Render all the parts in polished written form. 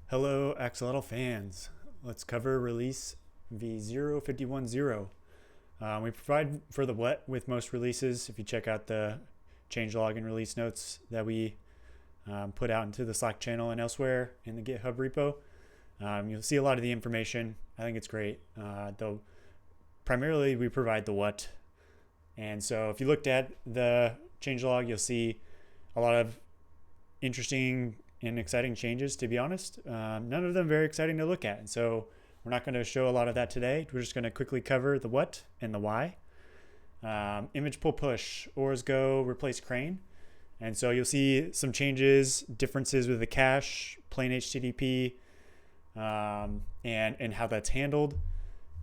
Hello, Axolotl fans. Let's cover release v0.51.0. We provide for the wet with most releases. If you check out the changelog and release notes that we put out into the Slack channel and elsewhere in the GitHub repo, you'll see a lot of the information. I think it's great, though primarily we provide the what. And so if you looked at the changelog, you'll see a lot of interesting and exciting changes, to be honest. None of them very exciting to look at. And so we're not going to show a lot of that today. We're just going to quickly cover the what and the why. Image pull push, ORAS go, replace crane. And so you'll see some changes, differences with the cache, plain HTTP, and how that's handled.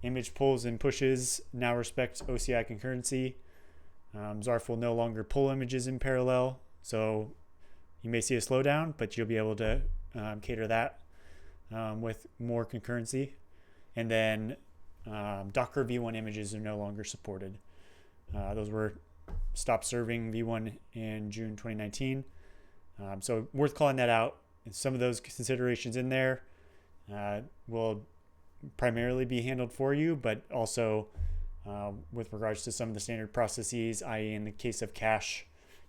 Image pulls and pushes now respect OCI concurrency. Zarf will no longer pull images in parallel. So you may see a slowdown, but you'll be able to cater that with more concurrency. And then Docker v1 images are no longer supported. Those were stopped serving v1 in June 2019. So worth calling that out. And some of those considerations in there will primarily be handled for you, but also with regards to some of the standard processes, i.e. in the case of cache,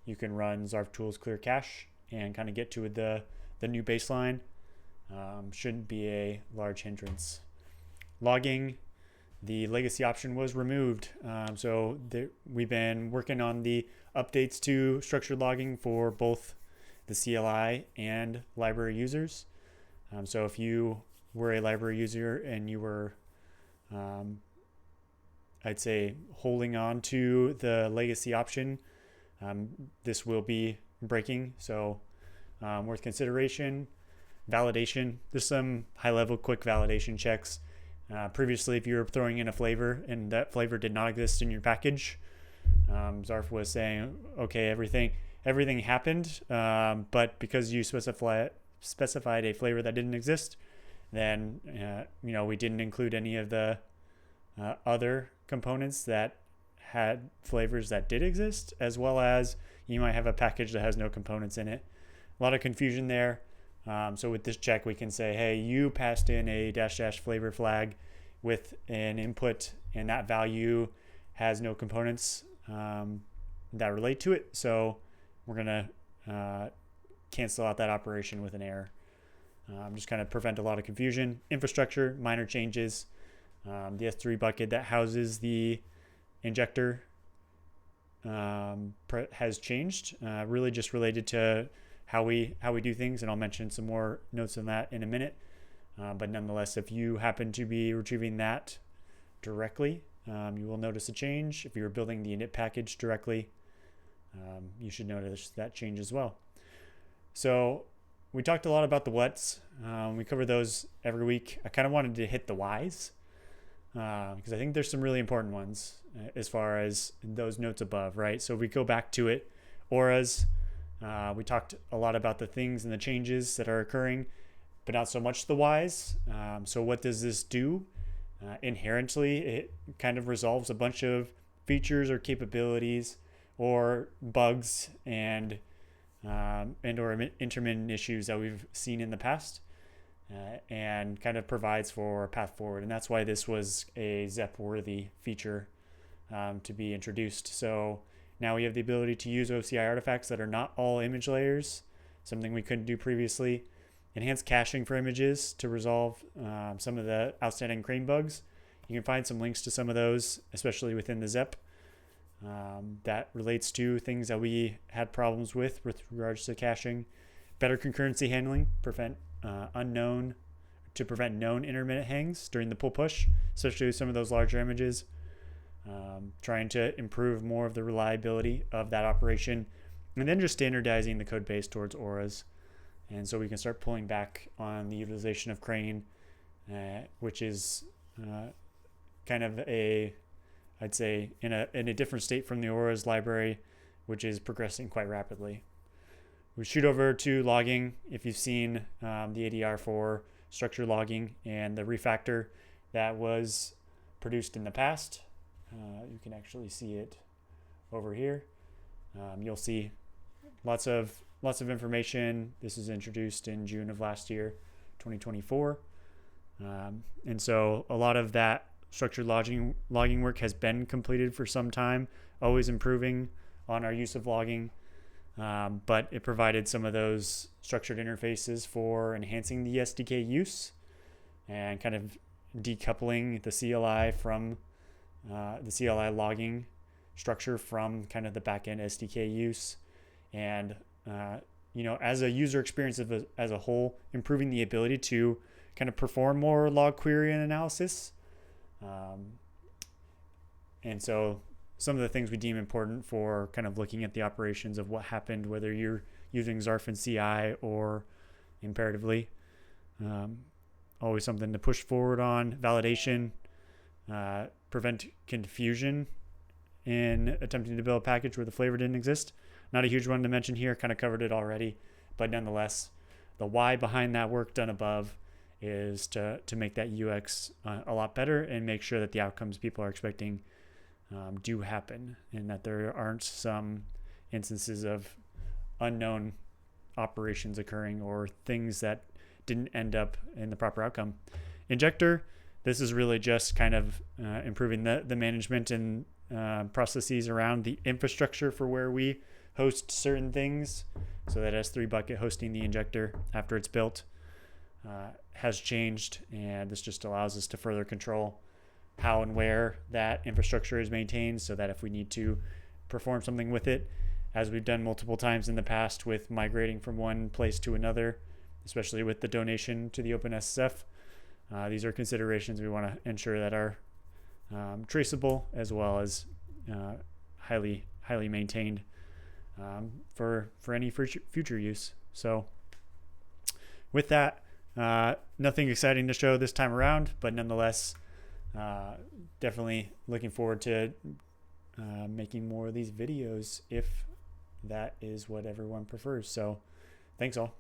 you can run Zarf tools clear cache and kind of get to the new baseline. Shouldn't be a large hindrance. Logging, the legacy option was removed. We've been working on the updates to structured logging for both the CLI and library users. So if you were a library user and you were, I'd say, holding on to the legacy option, this will be breaking. So worth consideration. Validation, there's some high-level quick validation checks. Previously, if you were throwing in a flavor and that flavor did not exist in your package, Zarf was saying, okay, everything happened, but because you specified a flavor that didn't exist, then we didn't include any of the other components that had flavors that did exist, as well as you might have a package that has no components in it. A lot of confusion there. So with this check, we can say, hey, you passed in a -- flavor flag with an input, and that value has no components that relate to it. So we're going to cancel out that operation with an error. Just kind of prevent a lot of confusion. Infrastructure, minor changes. The S3 bucket that houses the injector has changed, really just related to how we do things, and I'll mention some more notes on that in a minute. But nonetheless, if you happen to be retrieving that directly, you will notice a change. If you're building the init package directly, you should notice that change as well. So we talked a lot about the whats. We cover those every week. I kind of wanted to hit the whys because I think there's some really important ones as far as those notes above, right? So if we go back to it, ORAS, we talked a lot about the things and the changes that are occurring, but not so much the whys. So what does this do? Inherently, it kind of resolves a bunch of features or capabilities or bugs and or intermittent issues that we've seen in the past, and kind of provides for a path forward. And that's why this was a ZEP-worthy feature to be introduced. So now we have the ability to use OCI artifacts that are not all image layers, something we couldn't do previously. Enhanced caching for images to resolve some of the outstanding crane bugs. You can find some links to some of those, especially within the ZEP, that relates to things that we had problems with regards to caching. Better concurrency handling, prevent known intermittent hangs during the pull push, especially with some of those larger images. Trying to improve more of the reliability of that operation, and then just standardizing the code base towards ORAS. And so we can start pulling back on the utilization of crane, which is kind of I'd say in a different state from the ORAS library, which is progressing quite rapidly. We shoot over to logging. If you've seen the ADR for structured logging and the refactor that was produced in the past, you can actually see it over here. You'll see lots of information. This was introduced in June of last year. 2024. And so a lot of that structured logging work has been completed for some time, always improving on our use of logging. But it provided some of those structured interfaces for enhancing the SDK use and kind of decoupling the CLI from the CLI logging structure from kind of the backend SDK use. And, as a user experience as a whole, improving the ability to kind of perform more log query and analysis. And so some of the things we deem important for kind of looking at the operations of what happened, whether you're using Zarf and CI or imperatively. Always something to push forward on. Validation, prevent confusion in attempting to build a package where the flavor didn't exist. Not a huge one to mention here, kind of covered it already, but nonetheless, the why behind that work done above is to make that UX a lot better and make sure that the outcomes people are expecting do happen, and that there aren't some instances of unknown operations occurring or things that didn't end up in the proper outcome. Injector, this is really just kind of improving the management and processes around the infrastructure for where we host certain things. So that S3 bucket hosting the injector after it's built has changed, and this just allows us to further control how and where that infrastructure is maintained, so that if we need to perform something with it, as we've done multiple times in the past with migrating from one place to another, especially with the donation to the OpenSSF, these are considerations we want to ensure that are traceable as well as highly maintained for any future use. So with that, nothing exciting to show this time around, but nonetheless, definitely looking forward to making more of these videos if that is what everyone prefers. So thanks all.